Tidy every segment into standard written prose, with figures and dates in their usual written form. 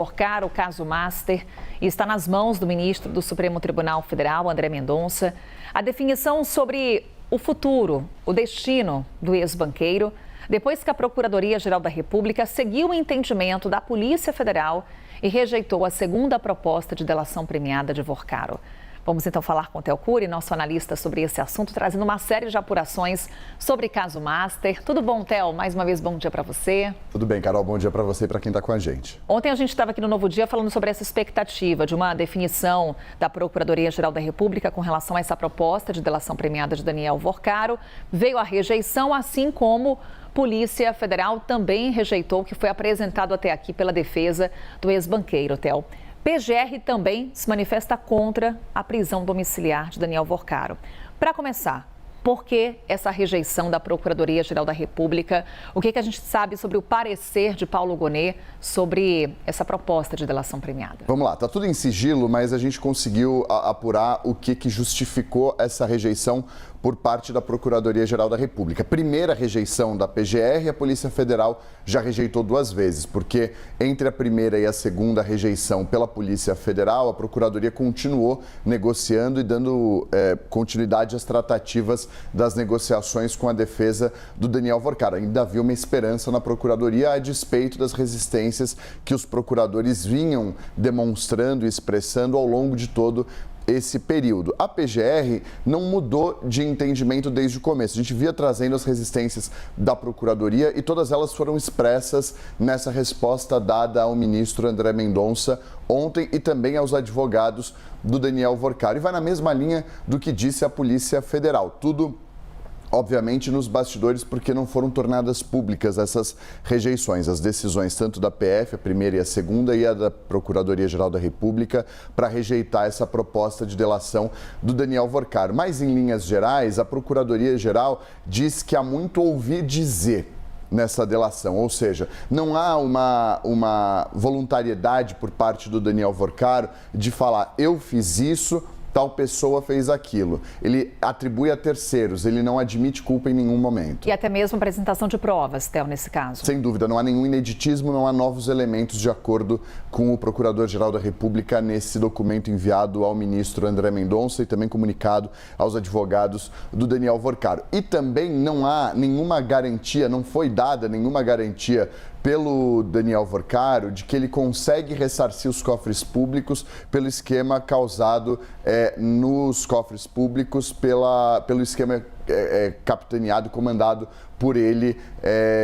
Porcar o caso Master e está nas mãos do ministro do Supremo Tribunal Federal, André Mendonça. A definição sobre o futuro, o destino do ex-banqueiro, depois que a Procuradoria-Geral da República seguiu o entendimento da Polícia Federal e rejeitou a segunda proposta de delação premiada de Vorcaro. Vamos então falar com o Theo Cury, nosso analista sobre esse assunto, trazendo uma série de apurações sobre caso Master. Tudo bom, Theo? Mais uma vez, bom dia para você. Tudo bem, Carol. Bom dia para você e para quem está com a gente. Ontem a gente estava aqui no Novo Dia falando sobre essa expectativa de uma definição da Procuradoria-Geral da República com relação a essa proposta de delação premiada de Daniel Vorcaro. Veio a rejeição, assim como Polícia Federal também rejeitou o que foi apresentado até aqui pela defesa do ex-banqueiro, Theo. PGR também se manifesta contra a prisão domiciliar de Daniel Vorcaro. Para começar, por que essa rejeição da Procuradoria-Geral da República? O que a gente sabe sobre o parecer de Paulo Gonet sobre essa proposta de delação premiada? Vamos lá, está tudo em sigilo, mas a gente conseguiu apurar o que justificou essa rejeição por parte da Procuradoria-Geral da República. Primeira rejeição da PGR, a Polícia Federal já rejeitou 2 vezes, porque entre a primeira e a segunda rejeição pela Polícia Federal, a Procuradoria continuou negociando e dando continuidade às tratativas das negociações com a defesa do Daniel Vorcaro. Ainda havia uma esperança na Procuradoria a despeito das resistências que os procuradores vinham demonstrando e expressando ao longo de todo esse período. A PGR não mudou de entendimento desde o começo. A gente via trazendo as resistências da Procuradoria e todas elas foram expressas nessa resposta dada ao ministro André Mendonça ontem e também aos advogados do Daniel Vorcaro. E vai na mesma linha do que disse a Polícia Federal. Tudo obviamente nos bastidores, porque não foram tornadas públicas essas rejeições, as decisões tanto da PF, a primeira e a segunda, e a da Procuradoria-Geral da República, para rejeitar essa proposta de delação do Daniel Vorcaro. Mas, em linhas gerais, a Procuradoria-Geral diz que há muito ouvir dizer nessa delação, ou seja, não há uma voluntariedade por parte do Daniel Vorcaro de falar, eu fiz isso, tal pessoa fez aquilo. Ele atribui a terceiros, ele não admite culpa em nenhum momento. E até mesmo apresentação de provas, Theo, nesse caso. Sem dúvida, não há nenhum ineditismo, não há novos elementos de acordo com o Procurador-Geral da República nesse documento enviado ao ministro André Mendonça e também comunicado aos advogados do Daniel Vorcaro. E também não há nenhuma garantia, não foi dada nenhuma garantia pelo Daniel Vorcaro de que ele consegue ressarcir os cofres públicos pelo esquema causado nos cofres públicos pelo esquema capitaneado, comandado por ele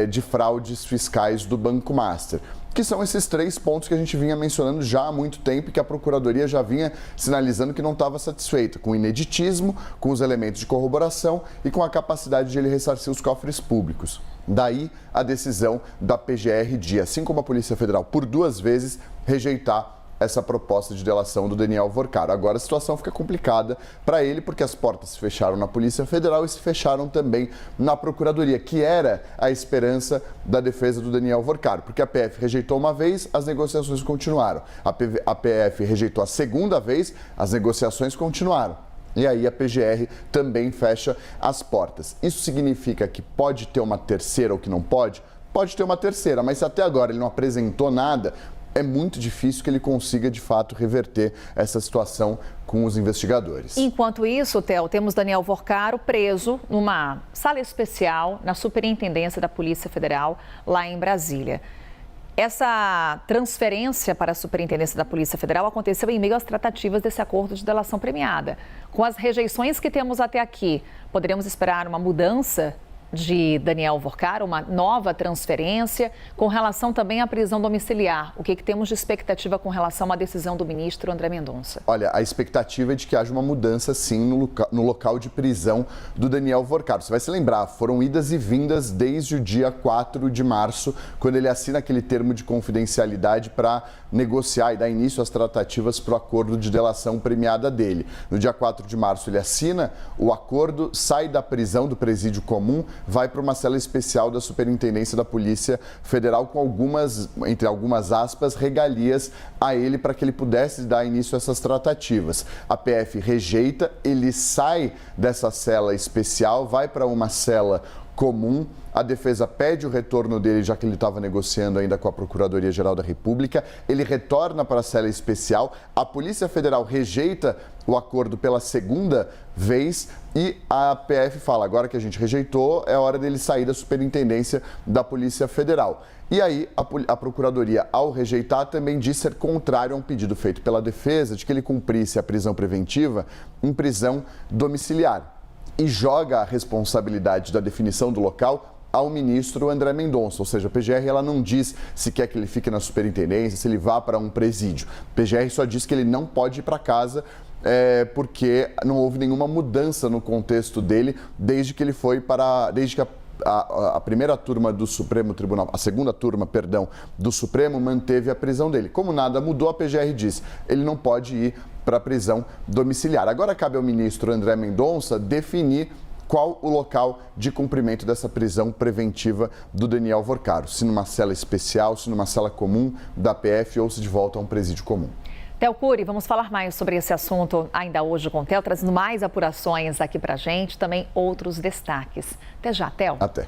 de fraudes fiscais do Banco Master. Que são esses 3 pontos que a gente vinha mencionando já há muito tempo e que a Procuradoria já vinha sinalizando que não estava satisfeita, com o ineditismo, com os elementos de corroboração e com a capacidade de ele ressarcir os cofres públicos. Daí a decisão da PGR de, assim como a Polícia Federal, por 2 vezes, rejeitar essa proposta de delação do Daniel Vorcaro. Agora a situação fica complicada para ele, porque as portas se fecharam na Polícia Federal e se fecharam também na Procuradoria, que era a esperança da defesa do Daniel Vorcaro, porque a PF rejeitou uma vez, as negociações continuaram. A PF rejeitou a segunda vez, as negociações continuaram. E aí a PGR também fecha as portas. Isso significa que pode ter uma terceira ou que não pode? Pode ter uma terceira, mas se até agora ele não apresentou nada, é muito difícil que ele consiga, de fato, reverter essa situação com os investigadores. Enquanto isso, Theo, temos Daniel Vorcaro preso numa sala especial na Superintendência da Polícia Federal, lá em Brasília. Essa transferência para a Superintendência da Polícia Federal aconteceu em meio às tratativas desse acordo de delação premiada. Com as rejeições que temos até aqui, poderemos esperar uma mudança de Daniel Vorcaro, uma nova transferência, com relação também à prisão domiciliar. O que temos de expectativa com relação à decisão do ministro André Mendonça? Olha, a expectativa é de que haja uma mudança, sim, no local de prisão do Daniel Vorcaro. Você vai se lembrar, foram idas e vindas desde o dia 4 de março, quando ele assina aquele termo de confidencialidade para negociar e dar início às tratativas para o acordo de delação premiada dele. No dia 4 de março ele assina o acordo, sai da prisão, do presídio comum, vai para uma cela especial da Superintendência da Polícia Federal com algumas, entre algumas aspas, regalias a ele para que ele pudesse dar início a essas tratativas. A PF rejeita, ele sai dessa cela especial, vai para uma cela comum. A defesa pede o retorno dele, já que ele estava negociando ainda com a Procuradoria-Geral da República. Ele retorna para a cela especial. A Polícia Federal rejeita o acordo pela segunda vez e a PF fala, agora que a gente rejeitou, é hora dele sair da superintendência da Polícia Federal. E aí, a Procuradoria, ao rejeitar, também diz ser contrário a um pedido feito pela defesa de que ele cumprisse a prisão preventiva em prisão domiciliar. E joga a responsabilidade da definição do local ao ministro André Mendonça, ou seja, a PGR ela não diz se quer que ele fique na superintendência, se ele vá para um presídio. A PGR só diz que ele não pode ir para casa porque não houve nenhuma mudança no contexto dele desde que a primeira turma do Supremo Tribunal, a segunda turma, perdão, do Supremo manteve a prisão dele. Como nada mudou, a PGR diz, ele não pode ir para a prisão domiciliar. Agora cabe ao ministro André Mendonça definir qual o local de cumprimento dessa prisão preventiva do Daniel Vorcaro. Se numa cela especial, se numa cela comum da PF ou se de volta a um presídio comum. Theo Cury, vamos falar mais sobre esse assunto ainda hoje com o Theo, trazendo mais apurações aqui pra gente, também outros destaques. Até já, Theo. Até.